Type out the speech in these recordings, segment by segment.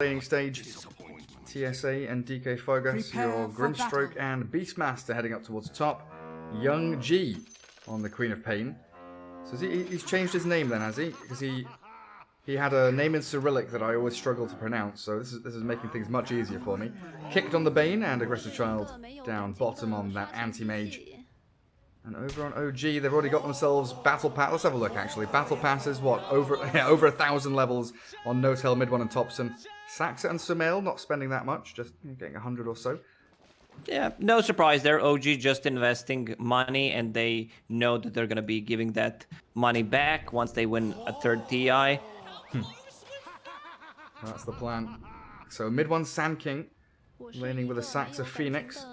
Laning stage, TSA and DK Fogus, your Winstrike and Beastmaster heading up towards top. Young G on the Queen of Pain. So he's changed his name then, has he? Because he had a name in Cyrillic that I always struggle to pronounce, so this is making things much easier for me. Kicked on the Bane and Aggressive Child down bottom on that Anti-Mage. And over on OG, they've already got themselves Battle Pass. Let's have a look, actually. Battle Pass is what? Over 1,000 levels on No-Tail, Mid-1 and Thompson. Saxa and Sumail not spending that much, just getting 100 or so. Yeah, no surprise there. OG just investing money, and they know that they're going to be giving that money back once they win a third TI. That's the plan. So Mid-1 Sand King, laning with a Saxa Phoenix.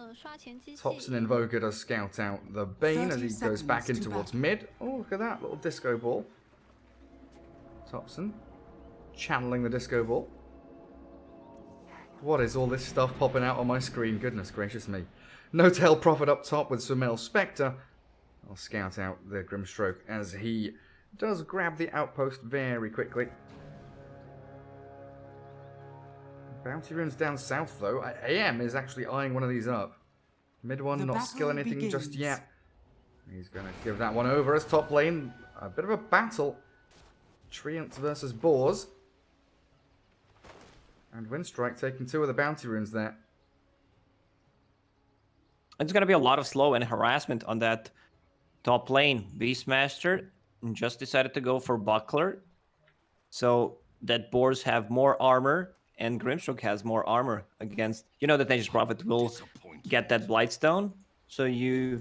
Thompson Invoker does scout out the Bane as he goes back in towards mid. Oh, look at that little disco ball. Thompson channeling the disco ball. What is all this stuff popping out on my screen? Goodness gracious me. No-Tail Prophet up top with Sumail Spectre. I'll scout out the Grimstroke as he does grab the outpost very quickly. Bounty runes down south though. AM is actually eyeing one of these up. Mid-1 not skill anything just yet. He's going to give that one over as top lane. A bit of a battle. Treants versus Boars. And Winstrike taking 2 of the bounty runes there. It's going to be a lot of slow and harassment on that top lane. Beastmaster just decided to go for Buckler. So that Boars have more armor and Grimstroke has more armor against... You know that Nature's Prophet will get that Blightstone. So you're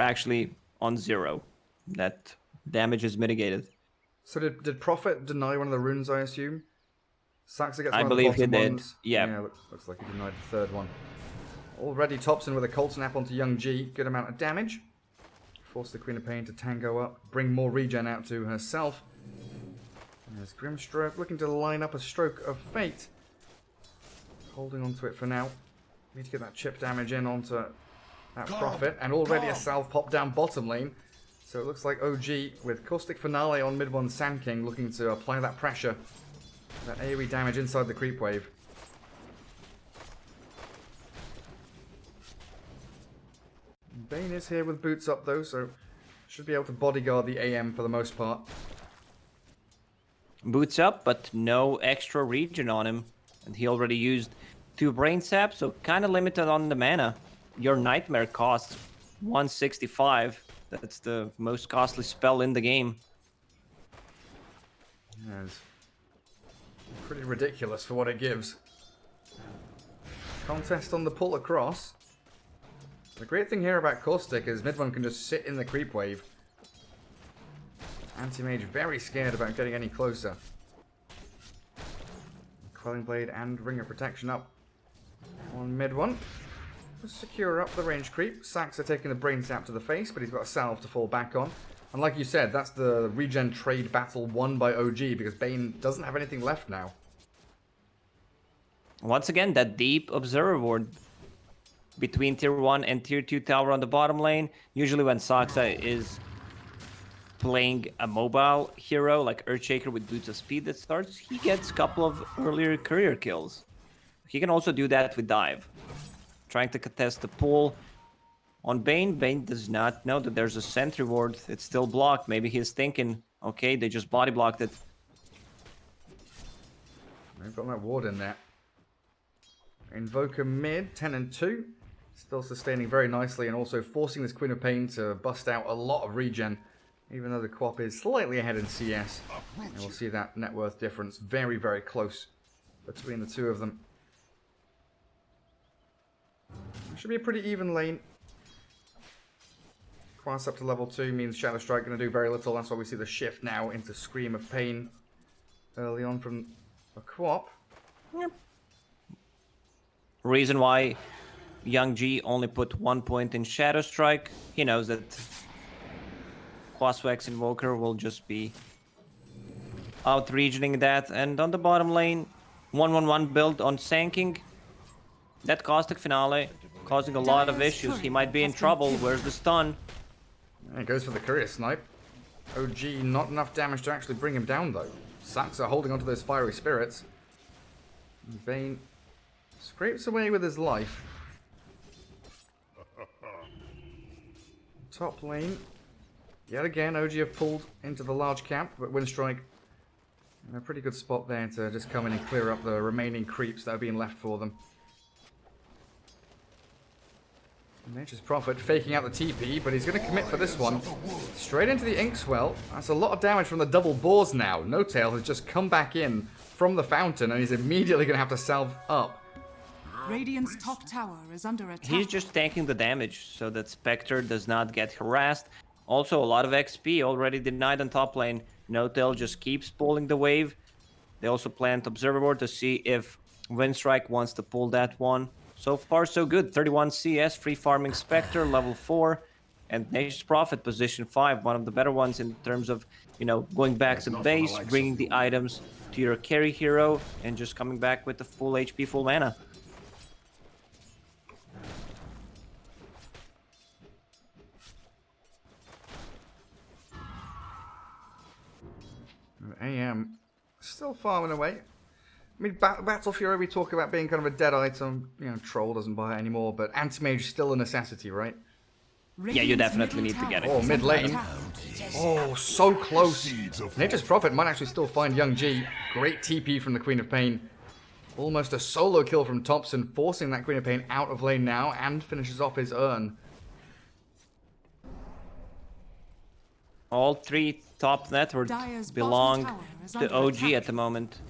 actually on 0. That damage is mitigated. So did Prophet deny one of the runes, I assume? Saxa gets one I of the believe he did. ones. Yeah, looks like he denied the third one. Already Thompson with a Cold Snap onto Young G. Good amount of damage. Force the Queen of Pain to tango up. Bring more regen out to herself. There's Grimstroke looking to line up a Stroke of Fate. Holding onto it for now. Need to get that chip damage in onto that Prophet. And already a salve pop down bottom lane. So it looks like OG with Caustic Finale on Mid-1 Sand King looking to apply that pressure. That AoE damage inside the creep wave. Bane is here with boots up though, so should be able to bodyguard the AM for the most part. Boots up, but no extra regen on him. And he already used 2 Brain Sap, so kind of limited on the mana. Your Nightmare costs 165. That's the most costly spell in the game. Yes. Pretty ridiculous for what it gives. Contest on the pull across. The great thing here about Caustic is Mid-1 can just sit in the creep wave. Anti-Mage very scared about getting any closer. Quelling Blade and Ring of Protection up on Mid-1. Secure up the range creep. Saxa taking the Brain Sap to the face, but he's got a salve to fall back on. And like you said, that's the regen trade battle won by OG because Bane doesn't have anything left now. Once again, that deep Observer Ward between Tier 1 and Tier 2 tower on the bottom lane. Usually when Saxa is playing a mobile hero like Earthshaker with Boots of Speed that starts, he gets a couple of earlier career kills. He can also do that with Dive. Trying to contest the pull on Bane. Bane does not know that there's a sentry ward. It's still blocked. Maybe he's thinking, okay, they just body blocked it. They've got that ward in there. Invoker mid, 10 and 2. Still sustaining very nicely and also forcing this Queen of Pain to bust out a lot of regen. Even though the Quap is slightly ahead in CS. And we'll see that net worth difference very, very close between the two of them. Should be a pretty even lane. Quas up to level 2 means Shadow Strike going to do very little. That's why we see the shift now into Scream of Pain early on from a Quap. Yep. Reason why Young G only put 1 point in Shadow Strike. He knows that Quaswex Invoker will just be out-regioning that. And on the bottom lane, 1-1-1 build on Sand King. That Caustic Finale causing a lot of issues. He might be in trouble. Where's the stun? It goes for the Courier Snipe. OG not enough damage to actually bring him down though. Saxa holding onto those Fiery Spirits. And Bane scrapes away with his life. Top lane. Yet again, OG have pulled into the large camp, but Winstrike in a pretty good spot there to just come in and clear up the remaining creeps that are being left for them. Nature's Prophet faking out the TP, but he's going to commit for this one. Straight into the Inkswell. That's a lot of damage from the double boars now. No Tail has just come back in from the fountain, and he's immediately going to have to salve up. Radiant's top tower is under attack. He's just tanking the damage so that Spectre does not get harassed. Also, a lot of XP already denied on top lane. No Tail just keeps pulling the wave. They also plant Observer Ward to see if Winstrike wants to pull that one. So far, so good. 31 CS, free farming Spectre, level 4. And Nature's Prophet, position 5. One of the better ones in terms of, you know, going back to base, bringing the items to your carry hero, and just coming back with the full HP, full mana. AM still farming away. I mean, Battle Fury, we talk about being kind of a dead item. You know, Troll doesn't buy it anymore, but Anti-Mage is still a necessity, right? Yeah, you definitely need to get it. Oh, mid lane. Oh, so close. Nature's Prophet might actually still find Young G. Great TP from the Queen of Pain. Almost a solo kill from Thompson, forcing that Queen of Pain out of lane now, and finishes off his urn. All 3 top networks belong to OG at the moment.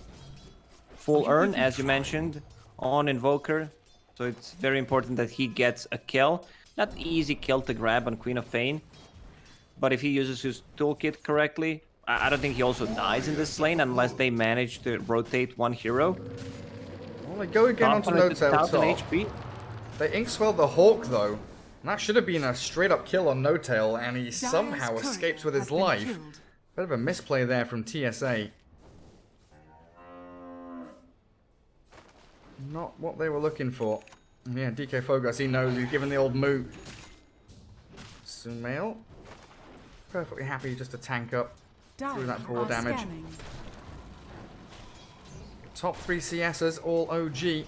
Full urn, as you mentioned, on Invoker. So it's very important that he gets a kill. Not easy kill to grab on Queen of Pain. But if he uses his toolkit correctly, I don't think he also dies in this lane unless they manage to rotate one hero. Well, they go again onto No Tail top. HP. They Inkswell the Hawk, though. And that should have been a straight-up kill on No Tail, and he somehow escapes with his life. Bit of a misplay there from TSA. Not what they were looking for. Yeah, DK Fogas, he knows. He's given the old moo. Sumail. Perfectly happy just to tank up through that boar damage. Top 3 CSs, all OG.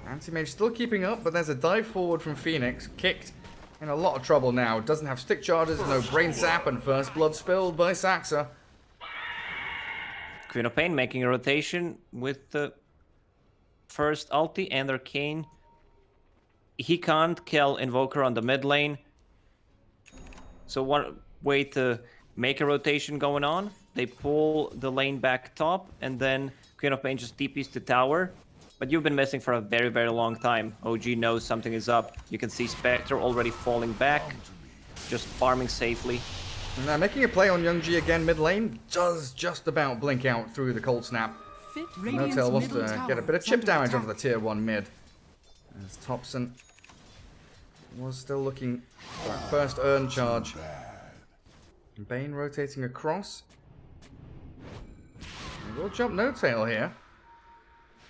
Anti-Mage still keeping up, but there's a dive forward from Phoenix. Kicked in a lot of trouble now. Doesn't have stick charges, no brain sap, and first blood spilled by Saxa. Queen of Pain making a rotation with the first ulti and Arcane. He can't kill Invoker on the mid lane. So one way to make a rotation going on, they pull the lane back top, and then Queen of Pain just TPs to tower. But you've been missing for a very, very long time. OG knows something is up. You can see Spectre already falling back, just farming safely. Now making a play on Young G again mid lane, does just about blink out through the cold snap. No Tail wants to get a bit of chip damage onto the tier 1 mid. As Thompson was still looking for that first urn charge. Bane rotating across. We'll jump No Tail here.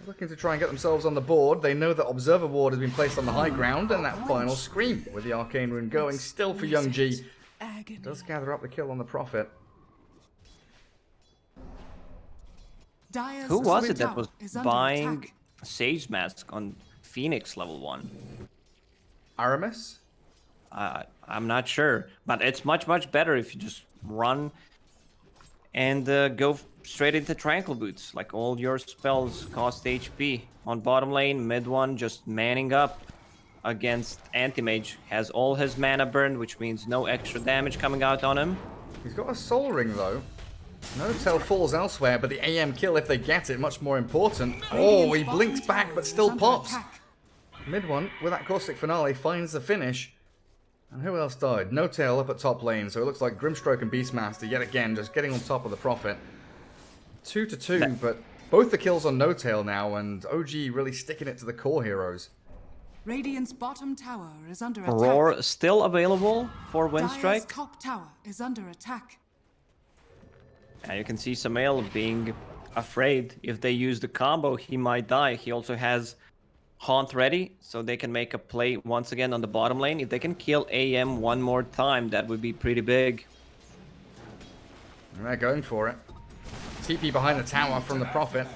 Looking to try and get themselves on the board. They know that Observer Ward has been placed on the high ground, and that final scream with the Arcane Rune going still for Young G. Does gather up the kill on the Prophet. Who was it that was buying Sage Mask on Phoenix level 1? Aramis? I'm not sure, but it's much better if you just run and go straight into Tranquil Boots. Like, all your spells cost HP. On bottom lane, mid one, just manning up against Anti-Mage. Has all his mana burned, which means no extra damage coming out on him. He's got a Soul Ring, though. No Tail falls elsewhere, but the AM kill, if they get it, much more important. Oh, he blinks back, but still pops. Mid one, with that Caustic Finale, finds the finish. And who else died? No Tail up at top lane, so it looks like Grimstroke and Beastmaster, yet again, just getting on top of the Prophet. 2-2, but both the kills on No Tail now, and OG really sticking it to the core heroes. Radiant's bottom tower is under attack. Roar still available for Dire's Winstrike. top tower is under attack. And you can see Sumail being afraid. If they use the combo, he might die. He also has Haunt ready, so they can make a play once again on the bottom lane. If they can kill AM one more time, that would be pretty big. And they're going for it. TP behind the tower from the Prophet.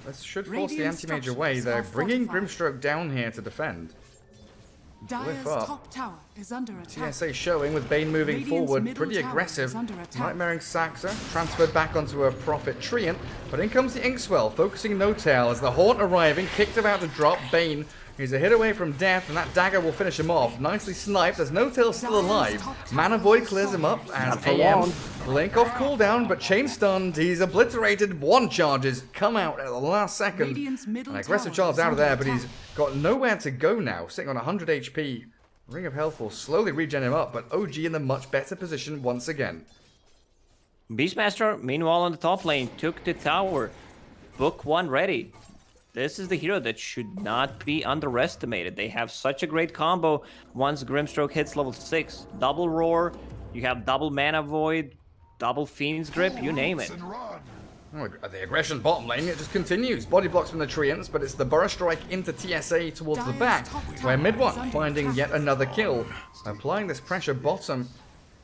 This should force the Radiant's anti-mage structures away. They're are bringing fortified. Grimstroke down here to defend. Dire's up. top tower is under attack. TSA showing with Bane moving Radiant's forward, middle pretty tower aggressive. is under attack. Nightmaring Saxa, transferred back onto a Prophet Treant, but in comes the Inkswell, focusing No Tail as the Haunt arriving, kicked about to drop. Bane, he's a hit away from death, and that dagger will finish him off. Nicely sniped, as No Tail's still alive. Mana Void clears him up, as AM, blink off cooldown, but chain stunned, he's obliterated. One charges, come out at the last second. Radiant's middle An aggressive tower charge is out of under there, but he's attack. got nowhere to go now, sitting on 100 HP. Ring of Health will slowly regen him up, but OG in the much better position once again. Beastmaster, meanwhile, on the top lane, took the tower. Book 1 ready. This is the hero that should not be underestimated. They have such a great combo once Grimstroke hits level 6. Double Roar, you have double Mana Void, double Fiend's Grip, you name it. Oh, the aggression bottom lane, it just continues. Body blocks from the Treants, but it's the Burrow Strike into TSA towards the back, where mid one finding yet another kill. Applying this pressure bottom.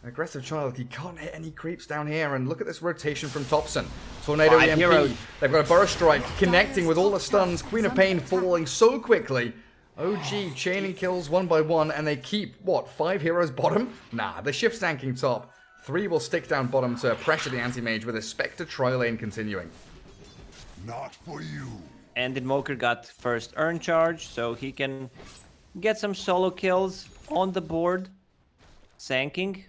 Aggressive Child, he can't hit any creeps down here, and look at this rotation from Thompson. Tornado 5 EMP, heroes. they've got a Burrow Strike connecting with all the stuns. Queen of Pain falling so quickly. OG chaining kills one by one, and they keep, what, 5 heroes bottom? Nah, they shift stanking top. 3 will stick down bottom to pressure the anti-mage with a Spectre Tri lane continuing. Not for you. And Invoker got first earn charge, so he can get some solo kills on the board. Sanking.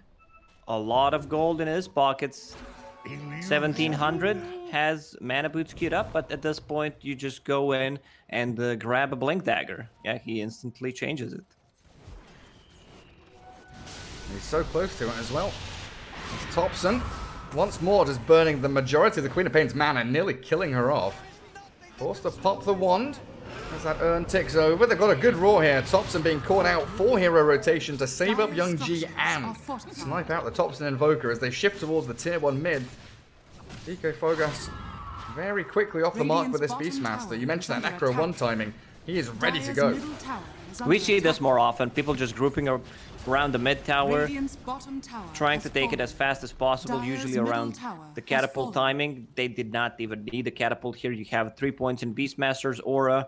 A lot of gold in his pockets. 1700 has mana boots queued up, but at this point you just go in and grab a blink dagger. Yeah, he instantly changes it. He's so close to it as well. It's Thompson, once more just burning the majority of the Queen of Pain's mana, nearly killing her off. Forced to pop the wand as that urn ticks over. They've got a good roar here. Thompson being caught out, 4 hero rotation to save up Young G and snipe out the Thompson Invoker as they shift towards the tier 1 mid. DK Fogas very quickly off the mark with this Beastmaster. You mentioned that Necro 1 timing. He is ready to go. We see this more often. People just grouping around the mid tower, trying to take it as fast as possible, usually around the catapult timing. They did not even need the catapult here. You have 3 points in Beastmaster's aura,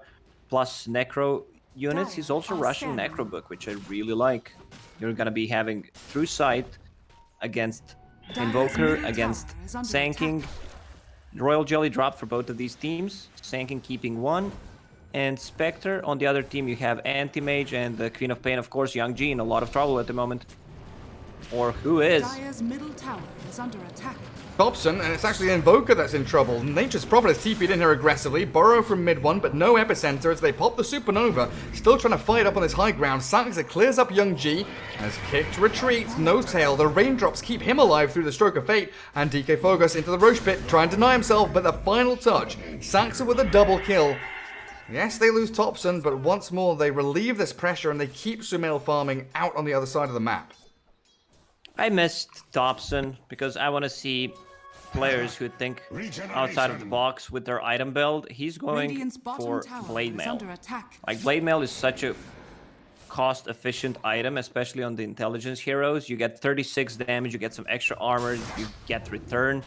plus Necro units. He's also rushing Necro Book, which I really like. You're gonna be having True Sight against Invoker, against Sanking. Royal Jelly dropped for both of these teams. Sanking keeping 1. And Spectre, on the other team, you have Anti-Mage and the Queen of Pain, of course, Young G in a lot of trouble at the moment. Or who is? Dire's middle tower is under attack. Thompson, and it's actually the Invoker that's in trouble. Nature's Prophet has TP'd in here aggressively. Burrow from mid one, but no epicenter as they pop the Supernova. Still trying to fight up on this high ground. Saxa clears up Young G. Has kicked, retreats, no tail. The raindrops keep him alive through the stroke of fate. And DK Fogas into the Roche Pit, trying to deny himself, but the final touch. Saxa with a double kill. Yes, they lose Thompson, but once more they relieve this pressure and they keep Sumail farming out on the other side of the map. I missed Thompson because I want to see players who think outside of the box with their item build. He's going Radiant's bottom for tower Blade is Mail. under attack. Like, Blade Mail is such a cost-efficient item, especially on the intelligence heroes. You get 36 damage, you get some extra armor, you get return.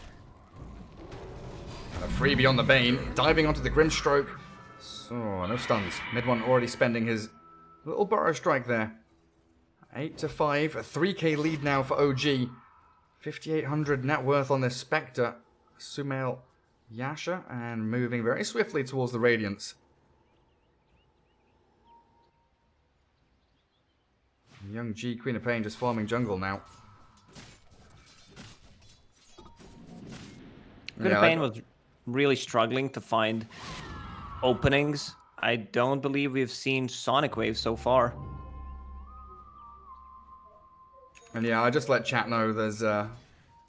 A freebie on the Bane, diving onto the Grimstroke. So, no stuns. Mid one already spending his little Burrow Strike there. 8 to 5, a 3k lead now for OG. 5,800 net worth on this Spectre. Sumail Yasha, and moving very swiftly towards the Radiance. Young G, Queen of Pain, just farming jungle now. Queen of Pain was really struggling to find openings. I don't believe we've seen Sonic Wave so far. And yeah, I just let chat know there's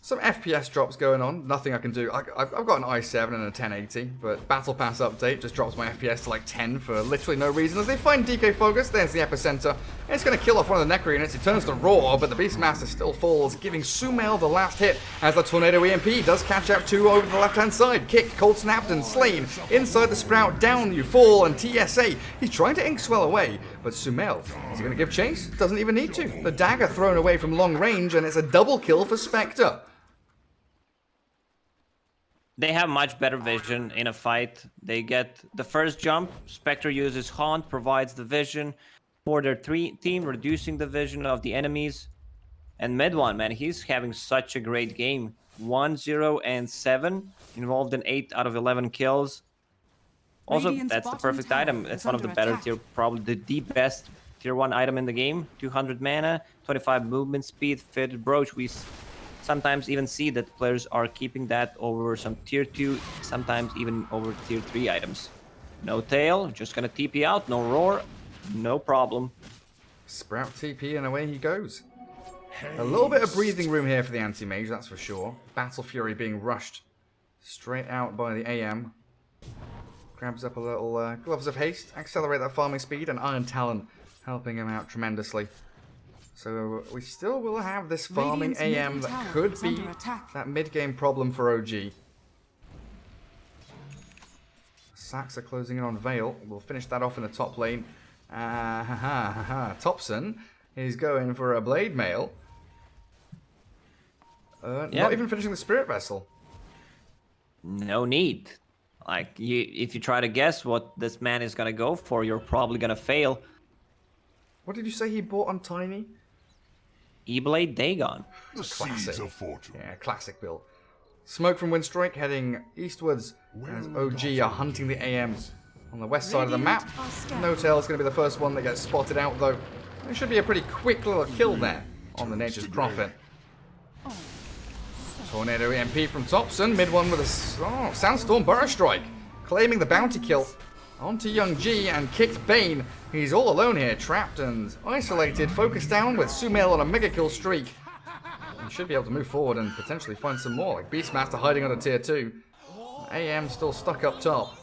some FPS drops going on. Nothing I can do. I've got an i7 and a 1080, but Battle Pass update just drops my FPS to like 10 for literally no reason. As they find DK Fogas, there's the epicenter. And it's going to kill off one of the Necro units. He turns to Roar, but the Beastmaster still falls, giving Sumail the last hit as the Tornado EMP does catch out 2 over the left-hand side. Kick, cold snapped and slain. Inside the Sprout, down you fall, and TSA. He's trying to Inkswell away, but Sumail, is he going to give chase? Doesn't even need to. The dagger thrown away from long range, and it's a double kill for Spectre. They have much better vision in a fight. They get the first jump. Spectre uses Haunt, provides the vision for their team, reducing the vision of the enemies. And mid one, man, he's having such a great game. 1-0 and 7, involved in 8 out of 11 kills. Also, Radiant's that's the bottom perfect tower item. is It's one of the under better attack. tier, probably the best tier 1 item in the game. 200 mana, 25 movement speed, fitted brooch. We sometimes even see that players are keeping that over some tier 2, sometimes even over tier 3 items. No tail, just gonna TP out, no roar, no problem. Sprout TP and away he goes. A little bit of breathing room here for the anti-mage, that's for sure. Battle Fury being rushed straight out by the AM. Grabs up a little Gloves of Haste, accelerate that farming speed, and Iron Talon helping him out tremendously. So we still will have this farming Radiant's AM middle that tower could is be under attack. that mid-game problem for OG. Sacks are closing in on Vale. We'll finish that off in the top lane. Topson is going for a Blade Mail. Not even finishing the Spirit Vessel. No need. Like, if you try to guess what this man is gonna go for, you're probably gonna fail. What did you say he bought on Tiny? E-Blade Dagon. The Seeds of Fortune. Yeah, classic build. Smoke from Winstrike heading eastwards as OG are hunting the AM on the west side of the map. No Tail is going to be the first one that gets spotted out, though. It should be a pretty quick little kill there on the Nature's Prophet. Tornado EMP from Topson, mid one with a Sandstorm Burrow Strike, claiming the bounty kill onto Young G and kicked Bane. He's all alone here, trapped and isolated, focused down with Sumail on a mega kill streak. He should be able to move forward and potentially find some more, like Beastmaster hiding on a tier 2. AM still stuck up top.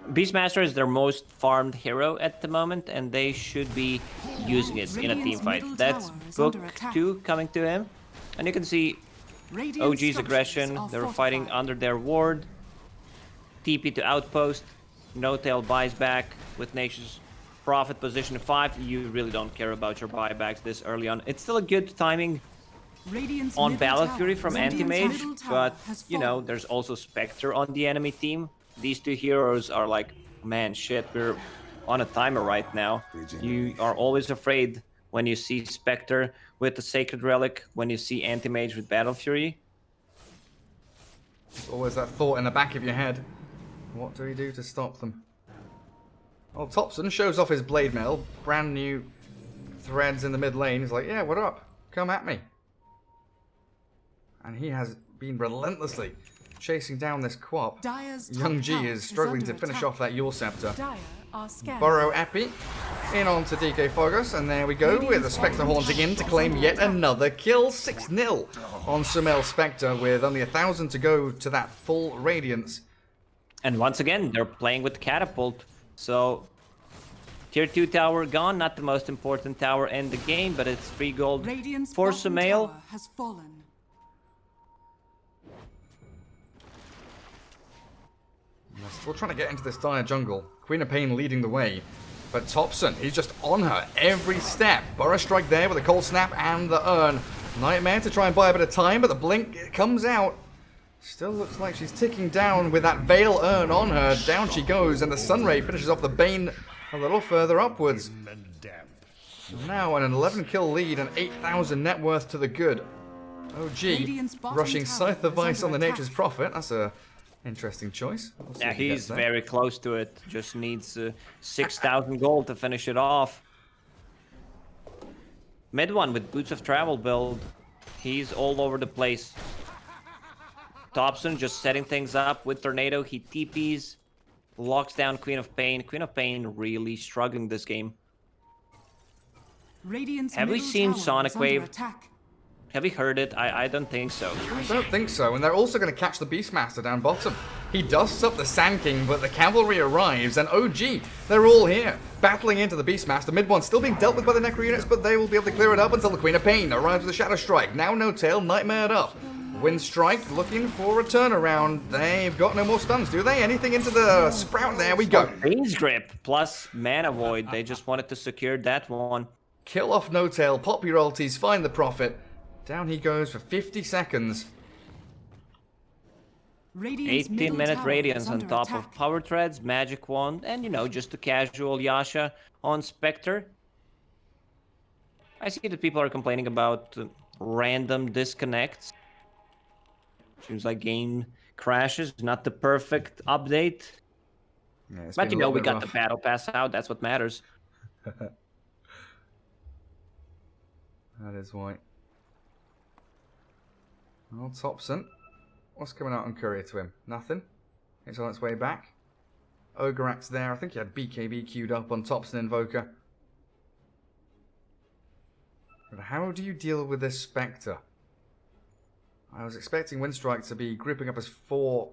Beastmaster is their most farmed hero at the moment, and they should be using it in a team fight. That's book 2 coming to him. And you can see OG's aggression, they're fighting under their ward. TP to outpost, No Tail buys back with Nature's Prophet position 5. You really don't care about your buybacks this early on. It's still a good timing on Battle Fury from Anti-Mage, but, you know, there's also Spectre on the enemy team. These two heroes are like, man, shit, we're on a timer right now. You are always afraid when you see Spectre with the Sacred Relic, when you see Anti-Mage with Battle Fury. There's always that thought in the back of your head. What do we do to stop them? Well, Topson shows off his Blade Mail, brand new threads in the mid lane. He's like, yeah, what up? Come at me. And he has been relentlessly chasing down this Quap. Young G is struggling to finish off that Yule Scepter. Burrow Epi in onto DK Fogus, and there we go with the Spectre haunting in to claim yet another kill. 6-0 on Sumail Spectre with only 1,000 to go to that full Radiance. And once again, they're playing with Catapult. So, tier 2 tower gone, not the most important tower in the game, but it's 3 gold for Sumail. Has fallen. They're still trying to get into this dire jungle. Queen of Pain leading the way. But Topson, he's just on her every step. Burrow Strike there with a Cold Snap and the Urn. Nightmare to try and buy a bit of time, but the blink comes out. Still looks like she's ticking down with that Veil Urn on her. Down she goes, and the Sunray finishes off the Bane a little further upwards. Now an 11 kill lead and 8,000 net worth to the good. OG rushing Scythe of Vice on the Nature's Prophet. That's a interesting choice. We'll Yeah, he's very close to it. Just needs 6,000 gold to finish it off. Mid one with Boots of Travel build. He's all over the place. Topson just setting things up with Tornado. He TPs, locks down Queen of Pain. Queen of Pain really struggling this game. Have we seen Sonic Wave? Have you heard it? I don't think so. I don't think so, and they're also going to catch the Beastmaster down bottom. He dusts up the Sand King, but the cavalry arrives, and OG, they're all here, battling into the Beastmaster. Mid one still being dealt with by the Necro units, but they will be able to clear it up until the Queen of Pain arrives with a Shadow Strike. Now No Tail, Nightmared up. Winstrike looking for a turnaround. They've got no more stuns, do they? Anything into the Sprout? There we go. Bane's Grip plus Mana Void. They just wanted to secure that one. Kill off No Tail, pop your ultis, find the Prophet. Down he goes for 50 seconds. Radiant's 18-minute middle tower radiance is on under top attack. of power treads, magic wand, and just a casual Yasha on Spectre. I see that people are complaining about random disconnects. Seems like game crashes, not the perfect update. Yeah, it's But been a little we bit got the rough. battle pass out, that's what matters. That is why. Well, Thompson. What's coming out on courier to him? Nothing. It's on its way back. Ogreac's there. I think he had BKB queued up on Thompson Invoker. But how do you deal with this Spectre? I was expecting Winstrike to be grouping up as 4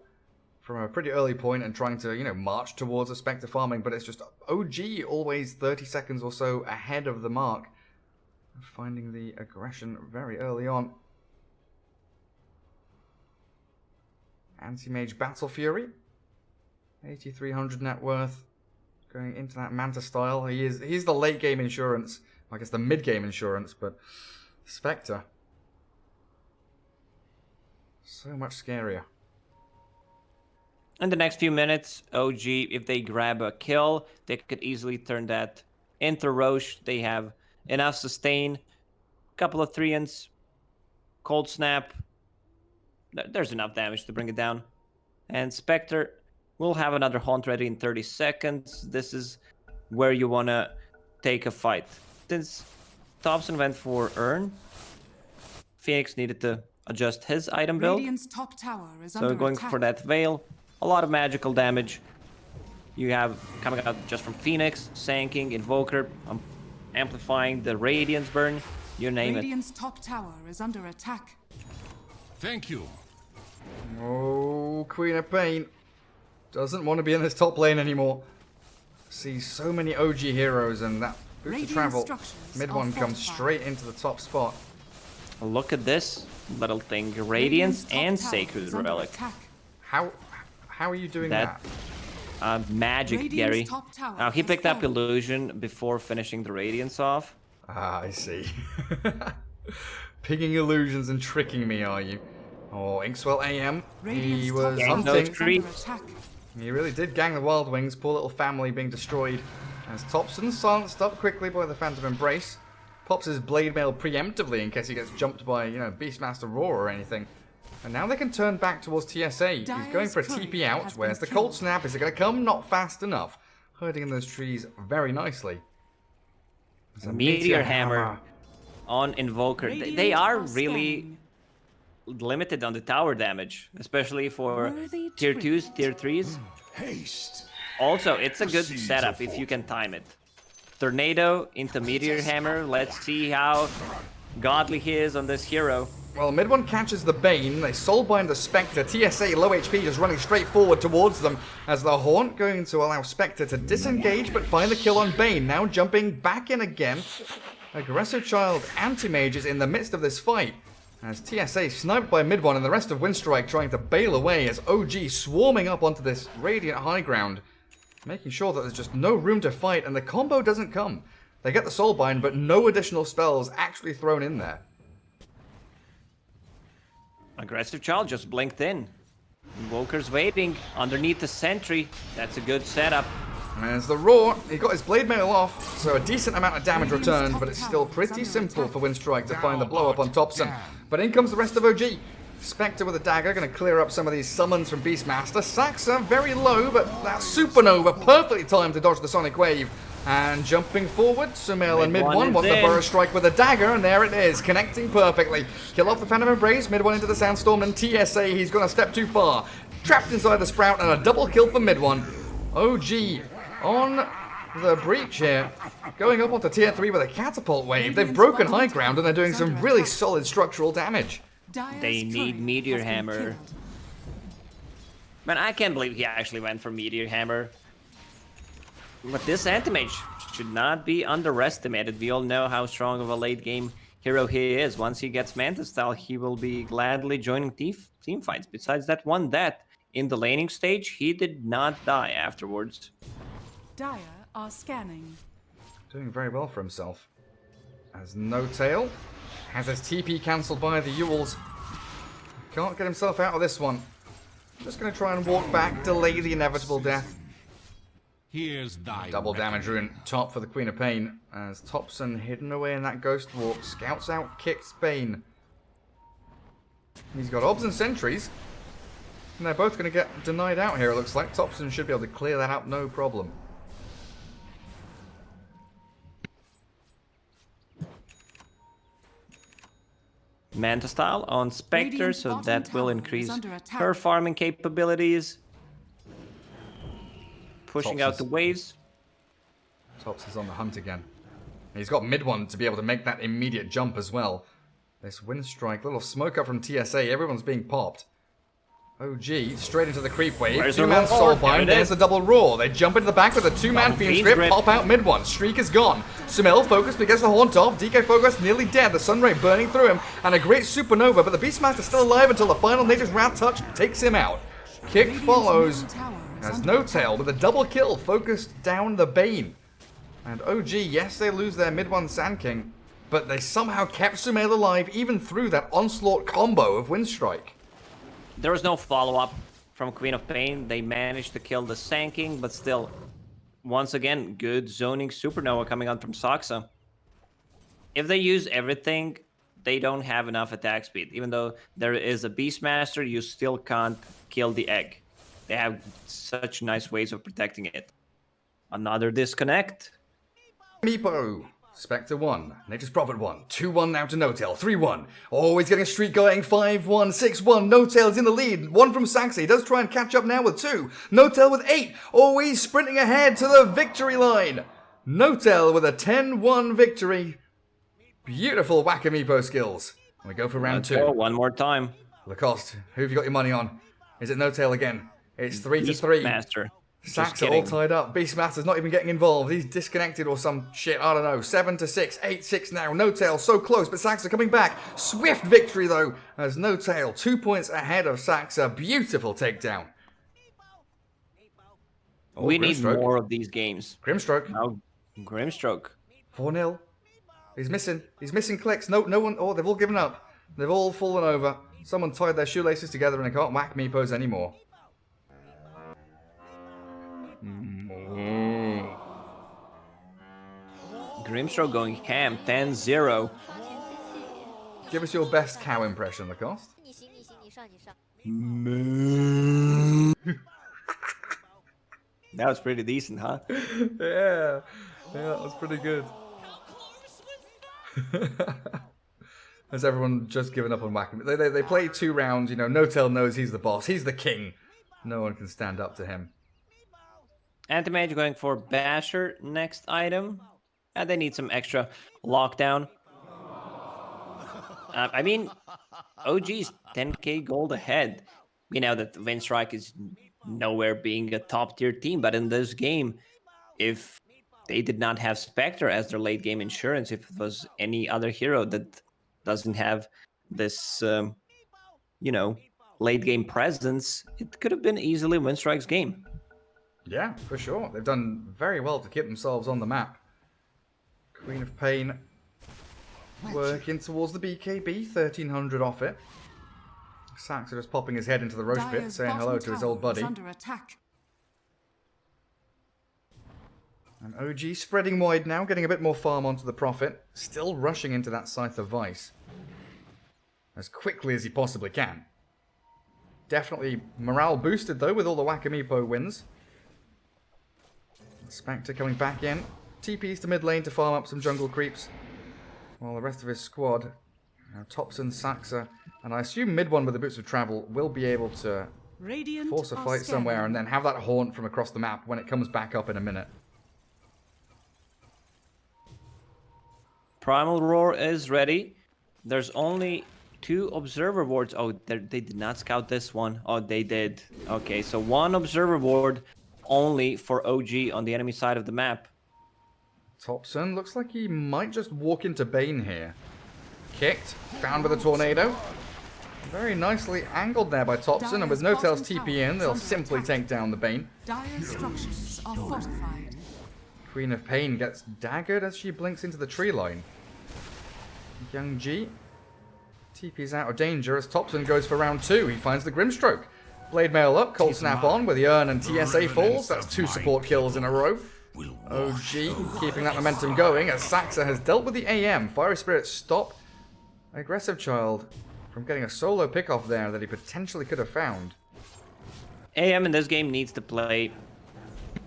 from a pretty early point and trying to, march towards a Spectre farming, but it's just OG always 30 seconds or so ahead of the mark. Finding the aggression very early on. Anti-Mage Battle Fury. 8,300 net worth. Going into that Manta style. He's the late game insurance. I guess the mid game insurance, but Spectre. So much scarier. In the next few minutes, OG, if they grab a kill, they could easily turn that into Roche. They have enough sustain, couple of 3-ins, cold snap. There's enough damage to bring it down. And Spectre will have another haunt ready in 30 seconds. This is where you want to take a fight. Since Thompson went for Urn, Phoenix needed to adjust his item build. Radiant's top tower is So under going attack. for that Veil. A lot of magical damage. You have coming out just from Phoenix, Sanking, Invoker, amplifying the Radiance burn. You name Radiant's top tower is under attack. Thank you. Oh, Queen of Pain. Doesn't want to be in this top lane anymore. Sees so many OG heroes and that boost of Radiant travel. structures Mid are one comes fortified. straight into the top spot. it. Look at this little thing. Radiance top and tower Sacred is under Oh, Relic. attack. How are you doing That- that? Magic, Radiant's Gary. top tower Now, he has picked up fallen. Illusion before finishing the Radiance off. Ah, I see. Picking illusions and tricking me, are you? Oh, Inkswell AM. Radiant's He top was Gang tower those hunting. is under creeps. attack. He really did gang the Wild Wings. Poor little family being destroyed. As Thompson silenced up quickly by the Phantom Embrace. Pops his Blade Mail preemptively in case he gets jumped by, Beastmaster Roar or anything. And now they can turn back towards TSA. He's going for a Dyer's TP courier out. has Where's the been Cold killed. Snap? Is it going to come? Not fast enough. Hiding in those trees very nicely. There's a Meteor Hammer on Invoker. They Radiant are are really scanning. limited on the tower damage, especially for Worthy tier treat. 2s, tier 3s. Haste. Also, it's a good Proceed to setup if you can time it. Tornado into Meteor Hammer. Let's see how godly he is on this hero. Well, mid one catches the Bane. They soulbind the Spectre. TSA, low HP, just running straight forward towards them as the Haunt going to allow Spectre to disengage but find the kill on Bane. Now jumping back in again. Aggressive Child Anti-Mage is in the midst of this fight as TSA sniped by mid one and the rest of Winstrike trying to bail away as OG swarming up onto this Radiant high ground. Making sure that there's just no room to fight and the combo doesn't come. They get the soulbind but no additional spells actually thrown in there. Aggressive Child just blinked in. Invoker's waiting underneath the sentry. That's a good setup. There's the Roar. He got his Blade Mail off, so a decent amount of damage returned, but it's still pretty simple for Winstrike to find the blow up on Thompson. But in comes the rest of OG. Spectre with a dagger, going to clear up some of these summons from Beastmaster. Saxa very low, but that Supernova perfectly timed to dodge the Sonic Wave. And jumping forward, Sumail and Mid mid one one is want the in. Burrow Strike with a dagger, and there it is, connecting perfectly. Kill off the Phantom Embrace, mid one into the Sandstorm, and TSA, he's gone a step too far. Trapped inside the Sprout, and a double kill for mid one. OG on the breach here, going up onto tier 3 with a catapult wave. They've broken high ground, and they're doing some really solid structural damage. Dyer's They need courier Meteor has been Hammer. killed. Man, I can't believe he actually went for Meteor Hammer. But this Anti-Mage should not be underestimated. We all know how strong of a late game hero he is. Once he gets Manta Style, he will be gladly joining team fights. Besides that one death in the laning stage, he did not die afterwards. Dyer are scanning. Doing very well for himself. Has no tail. Has his TP cancelled by the Yules. Can't get himself out of this one. Just going to try and walk back, delay the inevitable death. Here's thy Double damage rune top for the Queen of Pain. As Thompson hidden away in that Ghost Walk. Scouts out, kicks Pain. He's got obs and sentries. And they're both going to get denied out here, it looks like. Thompson should be able to clear that out, no problem. Manta style on Spectre, Radiant so bottom that will tower increase is under attack. her farming capabilities. Pushing out the waves. Thompson's on the hunt again. He's got mid one to be able to make that immediate jump as well. This Winstrike, little smoke up from TSA, everyone's being popped. OG straight into the creep wave. Where's the Two-man roar? soulbind. There it There's is. the double roar. They jump into the back with a two-man Double fiend fiend strip. grip. Pop out mid one. Streak is gone. Sumil focused but gets the haunt off. DK Focus nearly dead. The sunray burning through him. And a great supernova. But the Beastmaster's still alive until the final Nature's Wrath touch takes him out. Kick Radiant's follows. middle tower is As under No attack. Tail with a double kill focused down the Bane. And OG, yes, they lose their mid one Sand King. But they somehow kept Sumail alive even through that onslaught combo of Winstrike. There was no follow-up from Queen of Pain. They managed to kill the Sand King, but still, once again, good zoning supernova coming out from Saksa. If they use everything, they don't have enough attack speed. Even though there is a Beastmaster, you still can't kill the egg. They have such nice ways of protecting it. Another disconnect. Meepo. Spectre 1. Nature's Prophet 1. 2-1 now to No Tail. 3-1. Always getting a streak going. 5-1. 6-1. No Tail's in the lead. 1 from Saxy. Does try and catch up now with 2. No Tail with 8. Always sprinting ahead to the victory line. No Tail with a 10-1 victory. Beautiful Whack-A-Meepo skills. We go for round Let's go 2. one more time. Lacoste, who have you got your money on? Is it No Tail again? It's 3-3. Beastmaster. Just Sacks are all kidding. tied up. Beastmaster's not even getting involved. He's disconnected or some shit. I don't know. 7-6. 8-6 now. No Tail so close, but Sacks are coming back. Swift victory though, as No Tail 2 points ahead of Sacks. A beautiful takedown. Oh, We need Grimstroke. more of these games. Grimstroke. Now, Grimstroke. 4-0. He's missing. He's missing clicks. No one. Oh, they've all given up. They've all fallen over. Someone tied their shoelaces together and they can't whack Meepos anymore. Grimstroke going ham. 10-0. Give us your best cow impression, Lacoste. 你行你行你上你上。 That was pretty decent, huh? Yeah, that was pretty good. Has everyone just given up on whacking? They play 2 rounds, you know, No Tail knows he's the boss. He's the king. No one can stand up to him. Anti-Mage going for Basher next item. And they need some extra lockdown. I mean, OG's 10k gold ahead. We know that Winstrike is nowhere being a top tier team, but in this game, if they did not have Spectre as their late game insurance, if it was any other hero that doesn't have this, you know, late game presence, it could have been easily Winstrike's game. Yeah, for sure. They've done very well to keep themselves on the map. Queen of Pain working towards the BKB, 1300 off it. Saxer just popping his head into the roast pit, Dire's saying hello bottom to his tower old buddy. is under attack. And OG spreading wide now, getting a bit more farm onto the Prophet. Still rushing into that Scythe of Vice. As quickly as he possibly can. Definitely morale boosted though with all the Whack-A-Meepo wins. Spectre coming back in. TPs to mid lane to farm up some jungle creeps. While the rest of his squad, Thompson, Saxer, and I assume mid one with the Boots of Travel will be able to Radiant force a are fight somewhere scanning. and then have that haunt from across the map when it comes back up in a minute. Primal Roar is ready. There's only 2 observer wards. Oh, they did not scout this one. Oh, they did. Okay, so 1 observer ward only for OG on the enemy side of the map. Thompson looks like he might just walk into Bane here. Kicked, found with a tornado. Very nicely angled there by Thompson, and with No Tail's TP in, they'll simply take down the Bane. Dire structures are fortified. Queen of Pain gets daggered as she blinks into the tree line. Young G TP's out of danger as Thompson goes for round 2. He finds the Grimstroke. Blade Mail up, Cold Snap on with the Urn and TSA falls. That's 2 support kills in a row. OG keeping that momentum going as Saxa has dealt with the AM. Fiery Spirit stop Aggressive Child from getting a solo pick-off there that he potentially could have found. AM in this game needs to play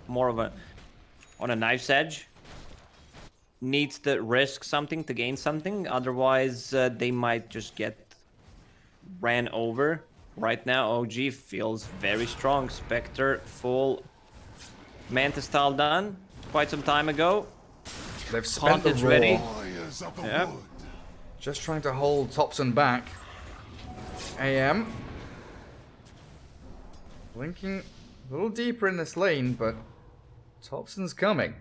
more of on a knife's edge. Needs to risk something to gain something, otherwise they might just get ran over. Right now OG feels very strong. Spectre full Mantis style done quite some time ago. They've spent the Is raw. ready. Yeah. Just trying to hold Thompson back. AM blinking a little deeper in this lane, but Thompson's coming.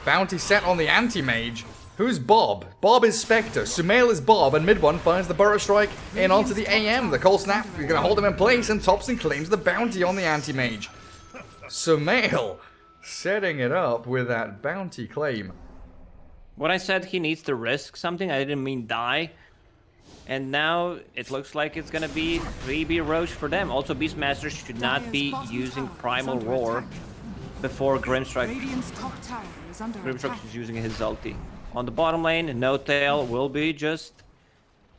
Bounty set on the anti-mage. Who's Bob? Bob is Spectre. Sumail is Bob, and mid one finds the Burrow Strike in onto the AM. The Cold Snap is going to hold him in place, and Thompson claims the bounty on the anti-mage. Sumail setting it up with that bounty claim. When I said he needs to risk something, I didn't mean die. And now it looks like it's gonna be 3B Roche for them. Also, Beastmaster should not be using Primal Roar before Grimstrike. Radiant's top tower is under Grimstrike attack. is using his ulti. On the bottom lane, No Tail will be just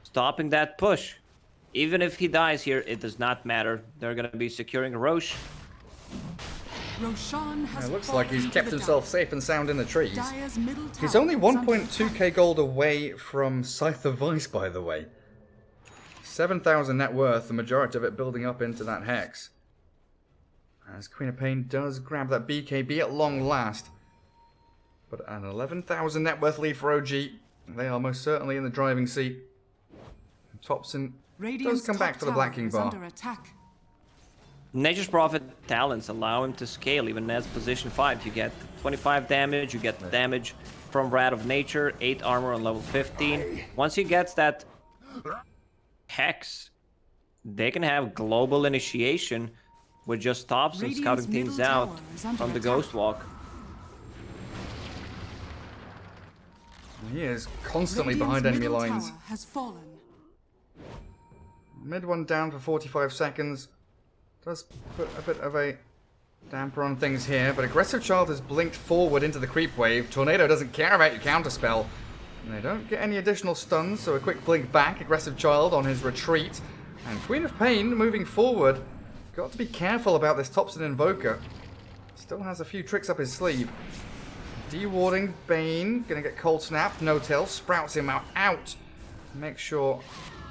stopping that push. Even if he dies here, it does not matter. They're gonna be securing Roche. Roshan has It looks like he's fallen kept to the himself dark. safe and sound in the trees. Dire's middle He's tower only is under 1.2k gold away from Scythe of Vice, by the way. 7,000 net worth, the majority of it building up into that Hex. As Queen of Pain does grab that BKB at long last. But an 11,000 net worth lead for OG. They are most certainly in the driving seat. Thompson Radiant's does come back top for the Black tower King is bar. under attack. Nature's Prophet talents allow him to scale even as position 5. You get 25 damage, you get the damage from Wrath of Nature, 8 armor on level 15. Once he gets that Hex, they can have global initiation with just Thompson Radiant's scouting things middle out tower is under from the attack. Ghost Walk. He is constantly Radiant's behind enemy middle lines. tower has fallen. Mid one down for 45 seconds. Does put a bit of a damper on things here, but Aggressive Child has blinked forward into the creep wave. Tornado doesn't care about your counterspell. And they don't get any additional stuns, so a quick blink back. Aggressive Child on his retreat. And Queen of Pain moving forward. Got to be careful about this Thompson Invoker. Still has a few tricks up his sleeve. Dewarding Bane. Gonna get Cold Snap. No Tail. Sprouts him out. Make sure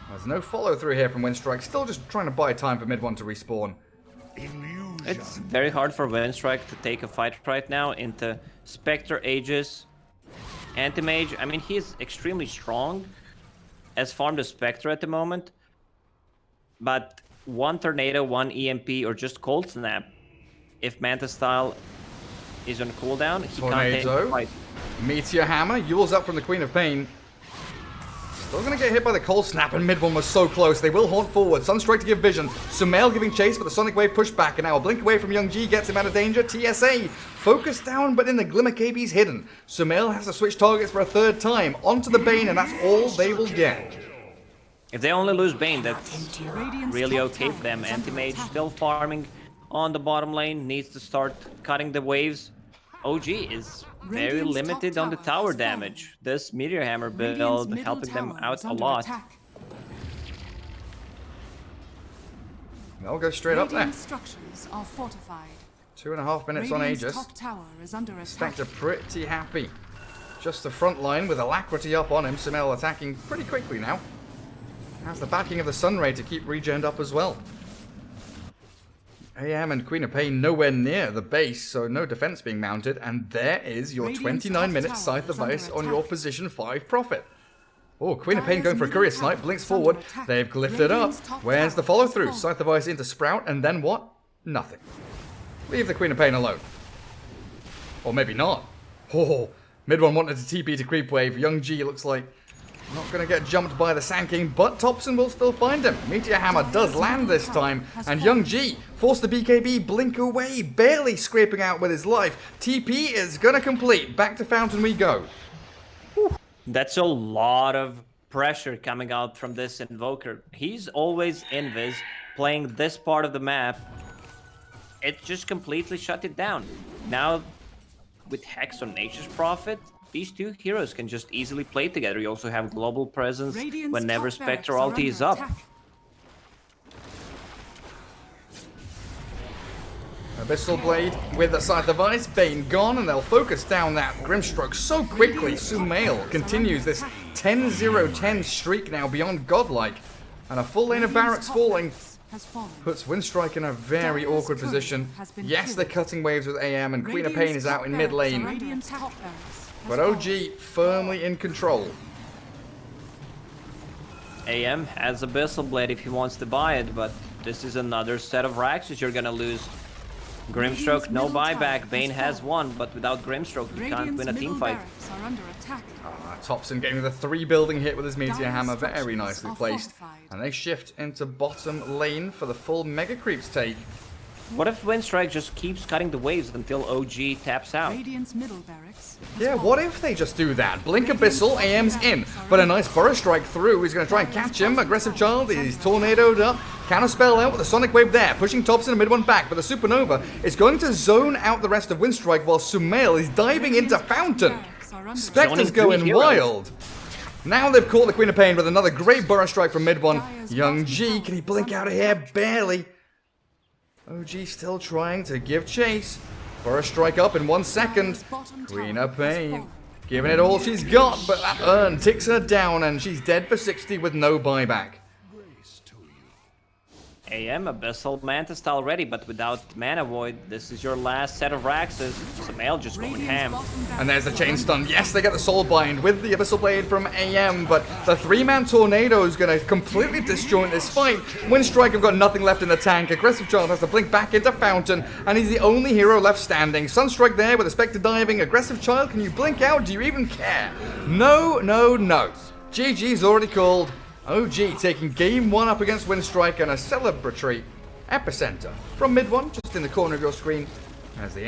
there's no follow through here from Winstrike. Still just trying to buy time for mid one to respawn. It's very hard for Winstrike to take a fight right now into Spectre, Aegis, Anti-Mage. I mean, he's extremely strong as farmed a Spectre at the moment. But one Tornado, one EMP, or just Cold Snap, if Mantis style is on cooldown, he can't take the Tornado. fight. Meteor Hammer. Yule's up from the Queen of Pain. Still gonna get hit by the Cold Snap, and mid one was so close. They will haunt forward. Sunstrike to give vision. Sumail giving chase, but the Sonic Wave pushed back, and now a blink away from Young G gets him out of danger. TSA focused down, but in the Glimmer KB's hidden. Sumail has to switch targets for a third time onto the Bane, and that's all they will get. If they only lose Bane, that's Radiant's really top okay tower for them. is under Anti-Mage attack. still farming on the bottom lane, needs to start cutting the waves. OG is very Radiant's limited top on the tower tower has fallen. damage. This Meteor Hammer Radiant's build middle helping them tower out is a under lot. attack. They'll go straight up there. Radiant structures are fortified. 2.5 minutes on Radiant's Aegis. top tower is under attack. Spectre pretty happy. Just the front line with Alacrity up on him. Sumail attacking pretty quickly now. Has the backing of the Sunray to keep regened up as well. AM and Queen of Pain nowhere near the base, so no defense being mounted. And there is your Radiant's 29 top minute tower Scythe is under device on your attack. position 5 profit. Oh, Queen of Pain Dire's going for a middle courier tower snipe, blinks is under forward. attack. They've glyphed it up. Radiant's top Where's the tower follow has through? fallen. Scythe device into Sprout, and then what? Nothing. Leave the Queen of Pain alone. Or maybe not. Oh, mid one wanted to TP to creep wave. Young G looks like not going to get jumped by the Sand King, but Thompson will still find him. Meteor Hammer does land this time, and Young G forced the BKB blink away, barely scraping out with his life. TP is going to complete. Back to Fountain we go. That's a lot of pressure coming out from this Invoker. He's always invis, playing this part of the map, it just completely shut it down. Now, with Hex on Nature's Prophet, these two heroes can just easily play together. You also have global presence Radiant's whenever top barracks Spectre are ulti is under up. attack. Abyssal Blade with the side device, Bane gone, and they'll focus down that Grimstroke so quickly. Sumail continues this 10-0-10 streak now beyond godlike, and a full lane of barracks falling Has fallen. puts Winstrike in a very awkward position. Yes, they're cutting waves with AM, and Queen of Pain is out in mid lane, Radiant's top barracks has but OG firmly in control. AM has Abyssal Blade if he wants to buy it, but this is another set of Raxes you're gonna lose. Grimstroke, no buyback. Bane has one, but without Grimstroke, you can't win a team fight. Are under attack. Thompson getting the 3 building hit with his Meteor Dire Hammer, very structures nicely are placed. fortified. And they shift into bottom lane for the full Mega Creeps take. What if Winstrike just keeps cutting the waves until OG taps out? Radiant's middle barracks has Yeah, fallen. what if they just do that? Blink Abyssal, AM's in, but a nice Burrow Strike through. He's going to try and catch him. Aggressive Child, he's tornadoed up. Counterspell out with a Sonic Wave there, pushing Thompson and mid one back, but the Supernova is going to zone out the rest of Winstrike while Sumail is diving into Fountain. Spectre's Zoning going 3 heroes. wild. Now they've caught the Queen of Pain with another great Burrow Strike from mid one. Young G, can he blink out of here? Barely. OG still trying to give chase. Burrow Strike up in 1 second. Queen of Pain giving it all she's got, but that urn ticks her down and she's dead for 60 with no buyback. AM, Abyssal Manta style ready, but without Mana Void, this is your last set of Raxes. Sumail just going ham. And there's the chain stun. Yes, they get the soul bind with the Abyssal Blade from AM, but the 3-man tornado is going to completely disjoint this fight. Winstrike have got nothing left in the tank. Aggressive Child has to blink back into Fountain, and he's the only hero left standing. Sunstrike there with a Spectre diving. Aggressive Child, can you blink out? Do you even care? No, no, no. GG's already called. OG taking game 1 up against Winstrike and a celebratory epicenter from mid 1, just in the corner of your screen, as the